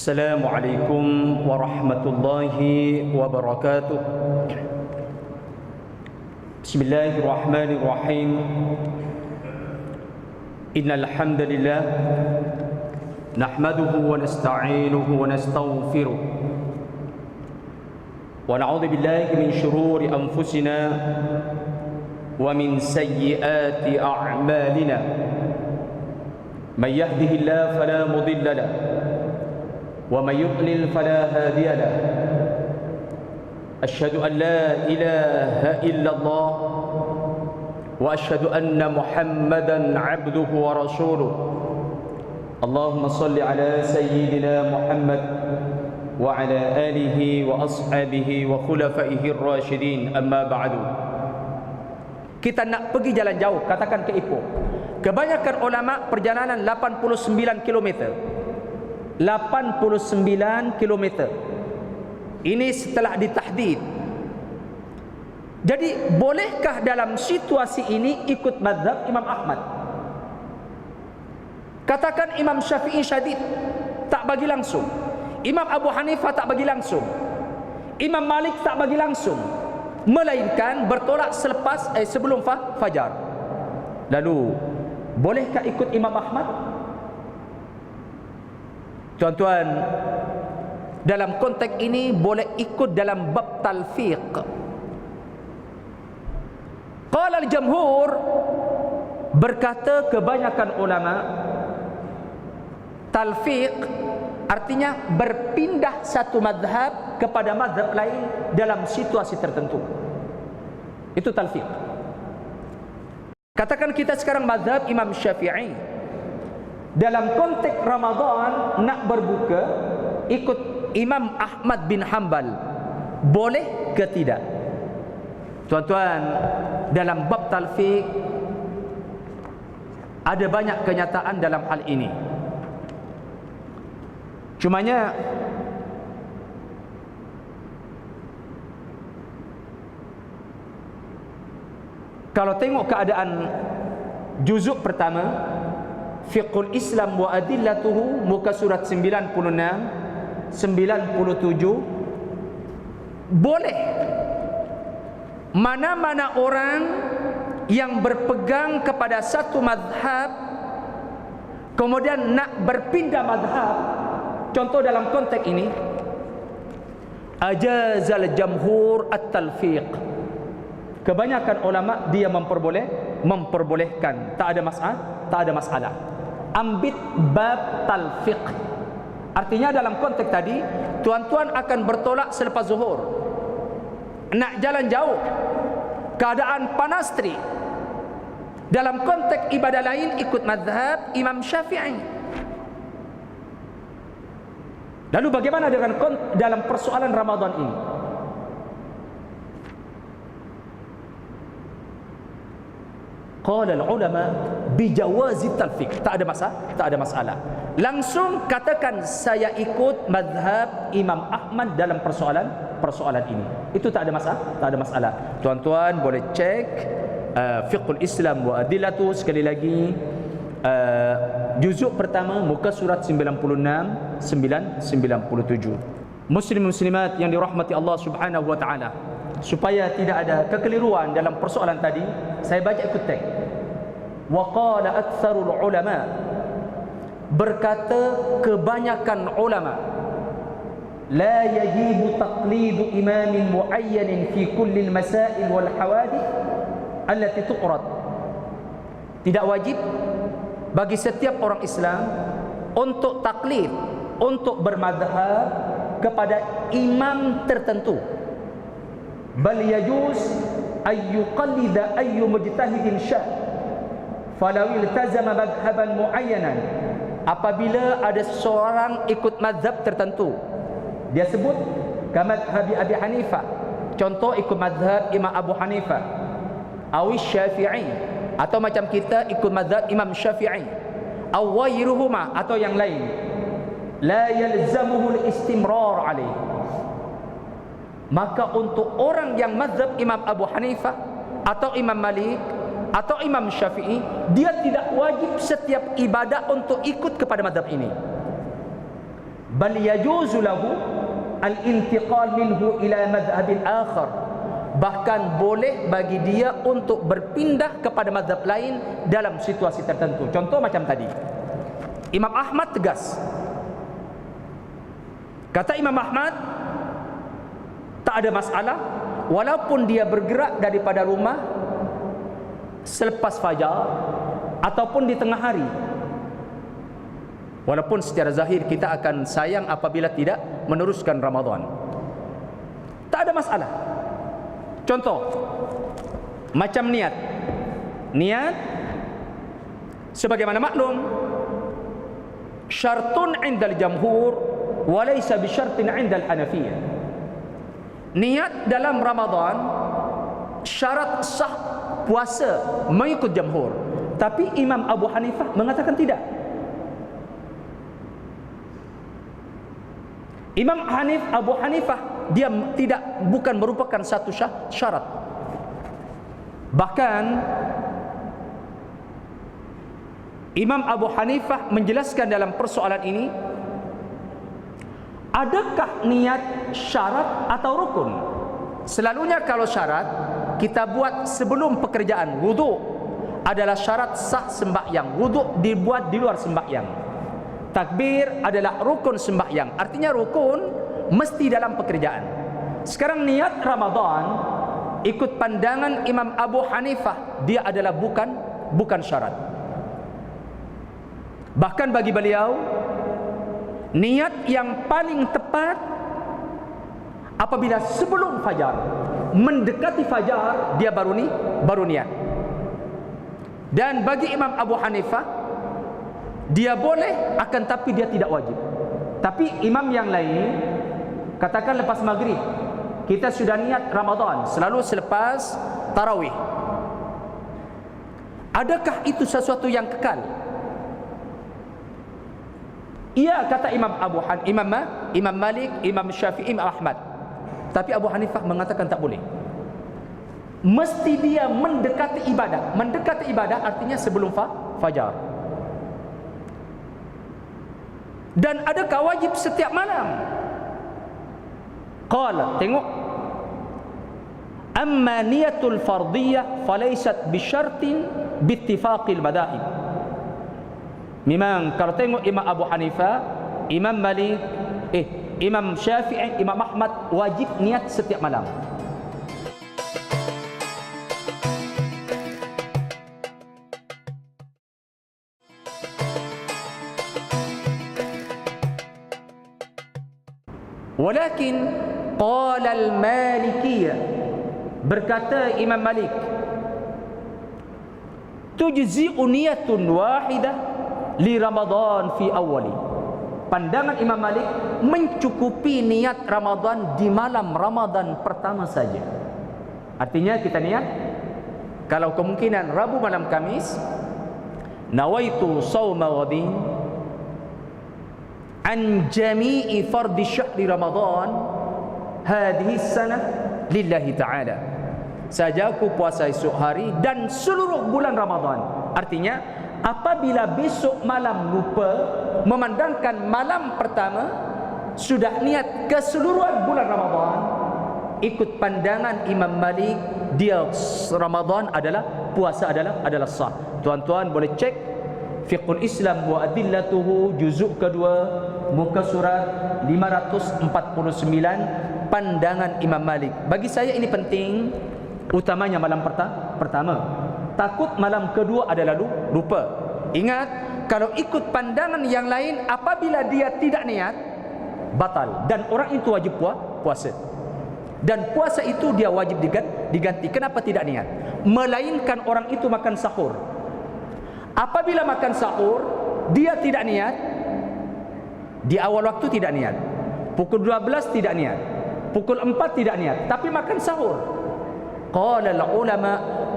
Assalamualaikum warahmatullahi wabarakatuh. Bismillahirrahmanirrahim. Innal hamdalillah nahmaduhu wa nasta'inuhu wa nastaghfiruh wa na'udzu billahi min shururi anfusina wa min sayyiati a'malina. Man yahdihillahu fala mudilla lahu wa may yudlil fala hadiya lahu. Asyhadu an la ilaha illallah wa asyhadu anna Muhammadan 'abduhu wa rasuluh. Allahumma shalli ala sayyidina Muhammad wa ala alihi wa ashabihi wa khulafaihi ar-rasyidin. Amma ba'du. Kita nak pergi jalan jauh, katakan ke Ipoh. Kebanyakan ulama perjalanan 89 km. 89 km. Ini setelah ditahdid. Jadi bolehkah dalam situasi ini ikut mazhab Imam Ahmad? Katakan Imam Syafi'i syadid, tak bagi langsung. Imam Abu Hanifah tak bagi langsung. Imam Malik tak bagi langsung, melainkan bertolak sebelum fajar. Lalu bolehkah ikut Imam Ahmad? Tuan-tuan, dalam konteks ini boleh ikut dalam bab talfiq. Qala al-jamhur, berkata kebanyakan ulama, talfiq artinya berpindah satu mazhab kepada mazhab lain dalam situasi tertentu. Itu talfiq. Katakan kita sekarang mazhab Imam Syafi'i. Dalam konteks Ramadan nak berbuka ikut Imam Ahmad bin Hanbal, boleh ke tidak? Tuan-tuan, dalam bab talfiq ada banyak kenyataan dalam hal ini. Cumanya kalau tengok keadaan juzuk pertama Fiqhul Islam wa Adillatuhu, muka surat 96, 97, boleh mana-mana orang yang berpegang kepada satu mazhab kemudian nak berpindah mazhab. Contoh dalam konteks ini, ajazal jamhur at-talfiq. Kebanyakan ulama dia memperbolehkan, tak ada masalah. Ambil bab talfiq. Artinya dalam konteks tadi, tuan-tuan akan bertolak selepas zuhur, nak jalan jauh, keadaan panas terik. Dalam konteks ibadah lain ikut mazhab Imam Syafi'i. Lalu bagaimana dengan dalam persoalan Ramadan ini? Qala al-ulama bijawazi talfiq. Tak ada masalah. Langsung katakan saya ikut mazhab Imam Ahmad dalam persoalan ini. Itu tak ada masalah. Tuan-tuan boleh cek Fiqhul Islam wa Adillatu, sekali lagi juzuk pertama muka surat 96, 97. Muslim muslimat yang dirahmati Allah Subhanahu wa taala, supaya tidak ada kekeliruan dalam persoalan tadi, saya baca ikut teks. Wa qala aktsarul ulama, berkata kebanyakan ulama, la yajibu taqlidu imamin muayyanin fi kulli al-masail wal hawadith allati tuqrad. Tidak wajib bagi setiap orang Islam untuk taklid, untuk bermadhab kepada imam tertentu. Bal yajuz ay yuqallida ayyu mujtahidin sya' falau iltazama madhhaban muayyanan. Apabila ada seorang ikut mazhab tertentu, dia sebut kamadhhabi Abi Hanifah, contoh ikut mazhab Imam Abu Hanifah, awi Syafi'i, atau macam kita ikut mazhab Imam Syafi'i, awairuhuma, atau yang lain, la yalzamuhu al-istimrar alaih. Maka untuk orang yang mazhab Imam Abu Hanifah atau Imam Malik atau Imam Syafi'i, dia tidak wajib setiap ibadah untuk ikut kepada mazhab ini. bal yajuzu lahu al-intiqal minhu ila madhhabin akhar, bahkan boleh bagi dia untuk berpindah kepada mazhab lain dalam situasi tertentu. Contoh macam tadi, Imam Ahmad tegas. Kata Imam Ahmad, tak ada masalah walaupun dia bergerak daripada rumah selepas fajar ataupun di tengah hari. Walaupun secara zahir kita akan sayang apabila tidak meneruskan Ramadan, tak ada masalah. Contoh macam niat. Niat sebagaimana maklum, syartun 'indal jamhur wa laysa bi syartin 'indal Hanafiyah. Niat dalam Ramadan syarat sah puasa mengikut jamhur, tapi Imam Abu Hanifah mengatakan tidak. Imam Abu Hanifah dia bukan merupakan satu syarat. Bahkan Imam Abu Hanifah menjelaskan dalam persoalan ini, adakah niat syarat atau rukun? Selalunya kalau syarat kita buat sebelum pekerjaan. Wuduk adalah syarat sah sembahyang. Wuduk dibuat di luar sembahyang. Takbir adalah rukun sembahyang. Artinya rukun mesti dalam pekerjaan. Sekarang niat Ramadan ikut pandangan Imam Abu Hanifah, dia adalah bukan syarat. Bahkan bagi beliau, niat yang paling tepat apabila sebelum fajar, mendekati fajar dia baru niat. Dan bagi Imam Abu Hanifah, dia boleh, akan tapi dia tidak wajib. Tapi imam yang lain, katakan lepas maghrib kita sudah niat Ramadan, selalu selepas tarawih, adakah itu sesuatu yang kekal? Iya, kata Imam Malik, Imam Syafi'i, Imam Ahmad. Tapi Abu Hanifah mengatakan tak boleh. Mesti dia mendekati ibadah. Mendekati ibadah artinya sebelum fajar. Dan adakah wajib setiap malam? Qala, tengok, amma niyatul fardiyah falaysat bisyartin bittifaqil madahib. Memang kalau tengok Imam Abu Hanifah, Imam Malik, Imam Syafi'i, Imam Ahmad wajib niat setiap malam. Walakin qala al-Malikiyah, berkata Imam Malik, tujzi'u niyatun wahidah li Ramadan fi awali. Pandangan Imam Malik mencukupi niat Ramadan di malam Ramadan pertama saja. Artinya kita niat, kalau kemungkinan Rabu malam Kamis, nawaitu sawma ghadin an jami'i fardi syahri Ramadan hadhihi sanah lillahi ta'ala. Saja aku puasa esok hari dan seluruh bulan Ramadan. Artinya apabila besok malam lupa memandangkan malam pertama, sudah niat keseluruhan bulan Ramadan, ikut pandangan Imam Malik, dia Ramadan adalah puasa adalah sah. Tuan-tuan boleh cek Fiqhul Islam wa Adillatuhu juzuk kedua muka surat 549, pandangan Imam Malik. Bagi saya ini penting, utamanya malam pertama. Takut malam kedua adalah lupa. Ingat, kalau ikut pandangan yang lain, apabila dia tidak niat, batal. Dan orang itu wajib puasa. Dan puasa itu dia wajib diganti. Kenapa tidak niat? Melainkan orang itu makan sahur. Apabila makan sahur, dia tidak niat, di awal waktu tidak niat, pukul 12 tidak niat, pukul 4 tidak niat, tapi makan sahur. Qala ulama,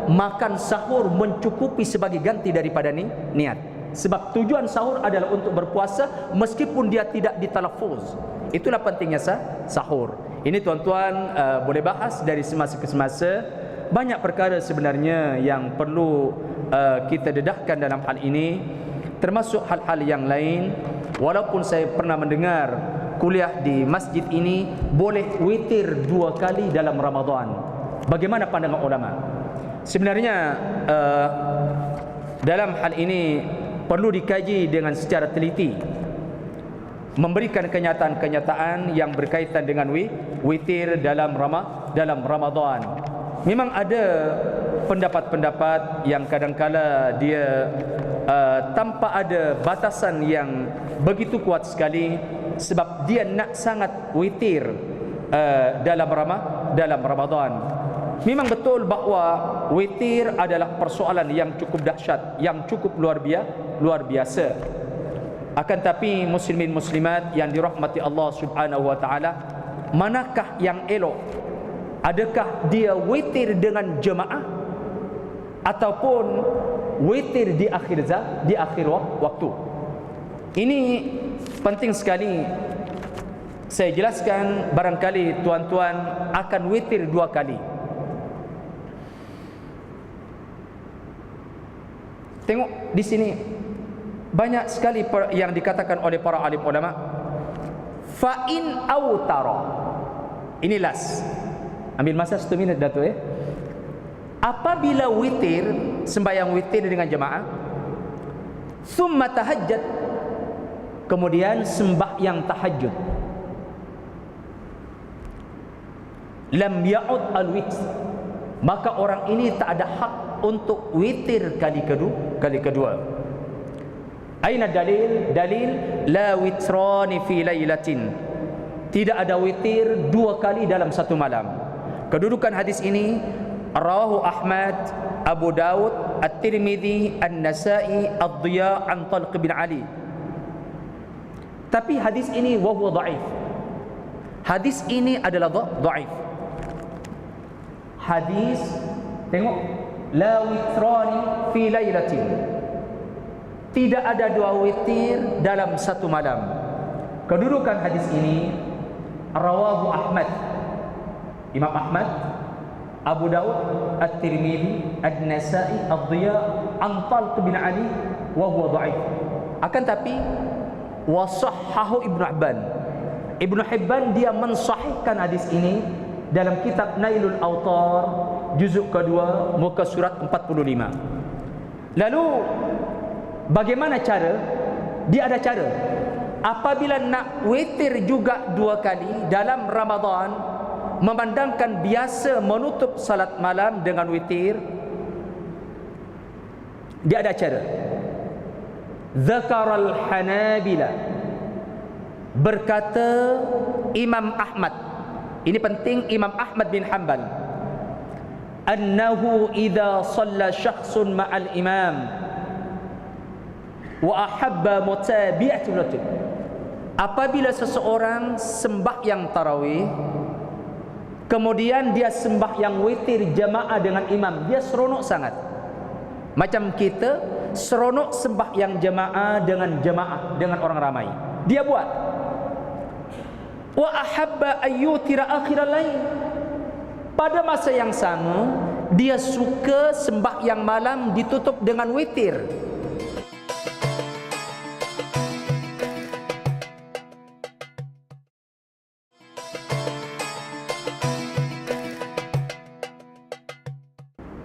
makan sahur mencukupi sebagai ganti daripada niat. Sebab tujuan sahur adalah untuk berpuasa meskipun dia tidak ditalaffuz. Itulah pentingnya sahur. Ini tuan-tuan boleh bahas dari semasa ke semasa. Banyak perkara sebenarnya yang perlu kita dedahkan dalam hal ini, termasuk hal-hal yang lain. walaupun saya pernah mendengar kuliah di masjid ini boleh witir 2 kali dalam Ramadan. Bagaimana pandangan ulama? Sebenarnya dalam hal ini perlu dikaji dengan secara teliti, memberikan kenyataan-kenyataan yang berkaitan dengan witir dalam Ramadan. Memang ada pendapat-pendapat yang kadang-kala dia tanpa ada batasan yang begitu kuat sekali, sebab dia nak sangat witir dalam Ramadan. Memang betul bahawa witir adalah persoalan yang cukup dahsyat, yang cukup luar biasa. Akan tapi muslimin muslimat yang dirahmati Allah Subhanahu wa taala, manakah yang elok? Adakah dia witir dengan jemaah ataupun witir di akhir waktu? Ini penting sekali saya jelaskan, barangkali tuan-tuan akan witir 2 kali. Tengok di sini banyak sekali yang dikatakan oleh para alim ulama. Fa in autara. Ini last. Ambil masa 1 minit Dato' ya. Apabila witir, sembahyang witir dengan jemaah, summa tahajjud, kemudian sembahyang tahajud, lam ya'ud al-witr, maka orang ini tak ada hak untuk witir kali kedua. Aina dalil? Dalil la witrani fi lailatin. Tidak ada witir 2 kali dalam satu malam. Kedudukan hadis ini rawahu Ahmad, Abu Daud, At-Tirmidzi, An-Nasa'i, Ad-Dhiya an Talq bin Ali. Tapi hadis ini wa huwa dhaif. Hadis ini adalah dhaif. Hadis, tengok, la witrani fi lailatin. Tidak ada 2 witir dalam satu malam. Kedudukan hadis ini rawahu Ahmad, Imam Ahmad, Abu Daud, At-Tirmidzi, An-Nasa'i, Ad-Dhiya an Talq bin Ali wa huwa dhaif. Akan tapi wa sahhahu Ibnu Hibban. Ibnu Hibban dia mensahihkan hadis ini dalam kitab Nailul Awtar juzuk kedua muka surat 45. Lalu bagaimana cara? Dia ada cara. Apabila nak witir juga 2 kali dalam Ramadan, memandangkan biasa menutup salat malam dengan witir, dia ada cara. Zakaral Hanabila, berkata Imam Ahmad, ini penting, Imam Ahmad bin Hanbal, annahu idza shalla syakhsun ma'al imam wa ahabba mutabi'atul, apabila seseorang sembahyang tarawih kemudian dia sembahyang witir jamaah dengan imam, dia seronok sangat. Macam kita seronok sembahyang jamaah dengan orang ramai, dia buat. Wa ahabba ayyutira akhiral lail, pada masa yang sama dia suka sembahyang malam ditutup dengan witir.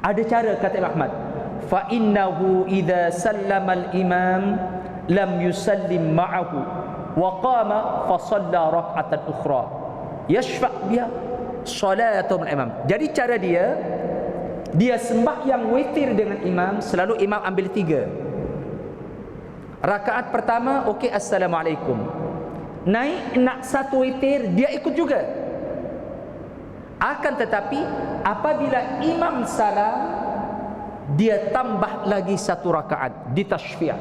Ada cara, kata Imam Ahmad, fa innahu idza sallama al-imam lam yusallim ma'ahu wa qama fa shalla rak'atan ukhra yashfa' biha salatul imam. Jadi cara dia sembahyang witir dengan imam, selalu imam ambil 3 rakaat. Pertama, okey, assalamualaikum, naik nak 1 witir, dia ikut juga. Akan tetapi apabila imam salam, dia tambah lagi 1 rakaat di tasfiah.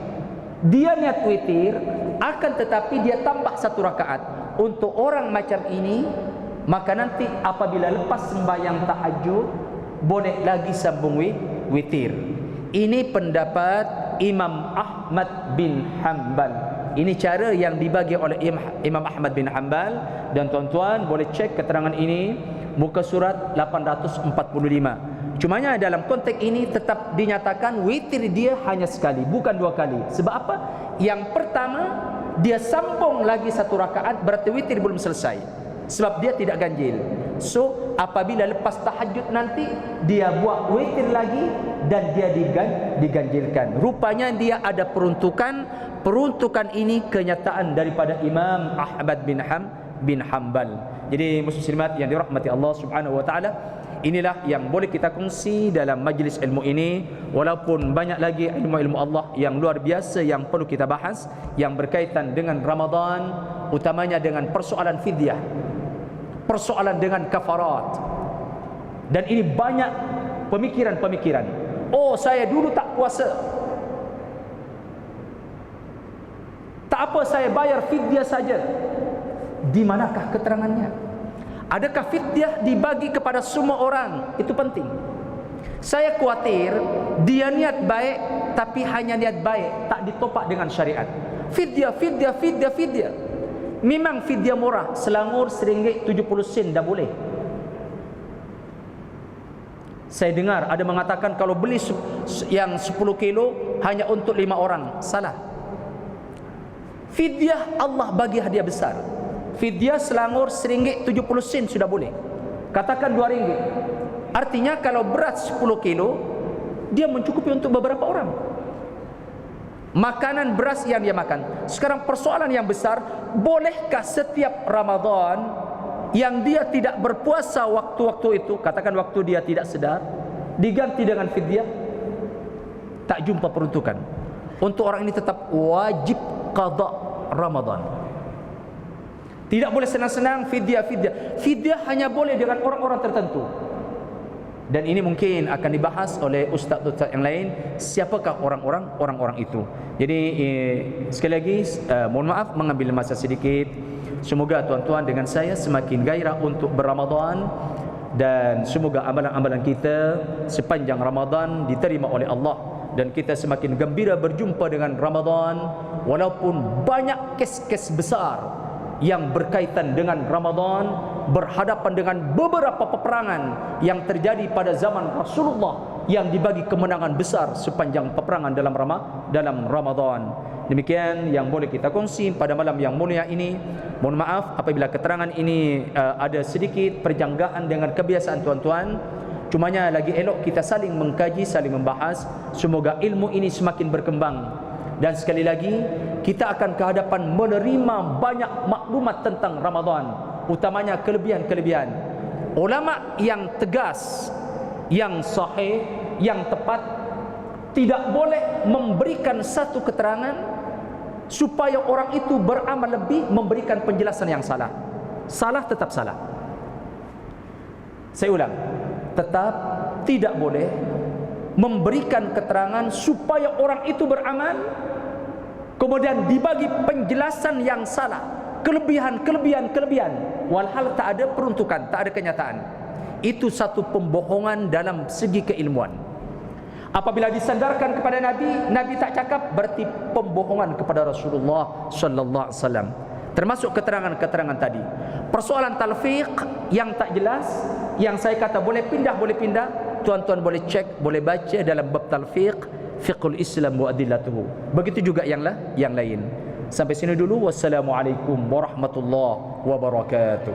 Dia niat witir, akan tetapi dia tambah 1 rakaat. Untuk orang macam ini, maka nanti apabila lepas sembahyang tahajud, boleh lagi sambung witir. Ini pendapat Imam Ahmad bin Hanbal. Ini cara yang dibagi oleh Imam Ahmad bin Hanbal, dan tuan-tuan boleh cek keterangan ini muka surat 845. Cumanya dalam konteks ini tetap dinyatakan witir dia hanya sekali, bukan 2 kali. Sebab apa? Yang pertama, dia sambung lagi 1 rakaat, berarti witir belum selesai, sebab dia tidak ganjil. So apabila lepas tahajud nanti dia buat witir lagi dan dia diganjilkan. Rupanya dia ada peruntukan ini kenyataan daripada Imam Ahmad bin Hanbal. Jadi muslimat yang dirahmati Allah Subhanahu wa taala, inilah yang boleh kita kongsi dalam majlis ilmu ini. Walaupun banyak lagi ilmu-ilmu Allah yang luar biasa yang perlu kita bahas, yang berkaitan dengan Ramadan, utamanya dengan persoalan fidyah, persoalan dengan kafarat. Dan ini banyak pemikiran-pemikiran. Oh, saya dulu tak puasa, tak apa, saya bayar fidyah saja. Di manakah keterangannya? Adakah fidyah dibagi kepada semua orang? Itu penting. Saya khawatir dia niat baik, tapi hanya niat baik, tak ditopak dengan syariat. Fidyah. Memang fidyah murah, selangur RM1.70 dah boleh. Saya dengar ada mengatakan kalau beli yang 10 kilo hanya untuk 5 orang. Salah. Fidyah Allah bagi hadiah besar. Fidyah selangur RM1.70 sudah boleh. Katakan RM2. Artinya kalau beras 10 kilo, dia mencukupi untuk beberapa orang. Makanan beras yang dia makan. Sekarang persoalan yang besar, bolehkah setiap Ramadan yang dia tidak berpuasa waktu-waktu itu, katakan waktu dia tidak sedar, diganti dengan fidyah? Tak jumpa peruntukan. Untuk orang ini tetap wajib qada Ramadan. Tidak boleh senang-senang fidyah. Fidyah hanya boleh dengan orang-orang tertentu. Dan ini mungkin akan dibahas oleh ustaz-ustaz yang lain, siapakah orang-orang itu. Jadi sekali lagi mohon maaf mengambil masa sedikit. Semoga tuan-tuan dengan saya semakin gairah untuk berRamadan, dan semoga amalan-amalan kita sepanjang Ramadan diterima oleh Allah, dan kita semakin gembira berjumpa dengan Ramadan. Walaupun banyak kes-kes besar yang berkaitan dengan Ramadan, berhadapan dengan beberapa peperangan yang terjadi pada zaman Rasulullah yang dibagi kemenangan besar sepanjang peperangan dalam Ramadan. Demikian yang boleh kita kongsi pada malam yang mulia ini. Mohon maaf apabila keterangan ini ada sedikit perjanggaan dengan kebiasaan tuan-tuan. Cumanya lagi elok kita saling mengkaji, saling membahas. Semoga ilmu ini semakin berkembang. Dan sekali lagi, kita akan kehadapan menerima banyak maklumat tentang Ramadan, utamanya kelebihan-kelebihan. Ulama yang tegas, yang sahih, yang tepat, tidak boleh memberikan satu keterangan supaya orang itu beramal lebih, memberikan penjelasan yang salah. Salah tetap salah. Saya ulang, tetap tidak boleh memberikan keterangan supaya orang itu beramal, kemudian dibagi penjelasan yang salah, kelebihan, walhal tak ada peruntukan, tak ada kenyataan. Itu satu pembohongan dalam segi keilmuan. Apabila disandarkan kepada Nabi tak cakap, berarti pembohongan kepada Rasulullah sallallahu alaihi wasallam. Termasuk keterangan-keterangan tadi. Persoalan talfiq yang tak jelas, yang saya kata boleh pindah, tuan-tuan boleh cek, boleh baca dalam bab talfiq, fiqhul Islam wa adillatuhu. Begitu juga yang lain. Sampai sini dulu. Wassalamualaikum warahmatullahi wabarakatuh.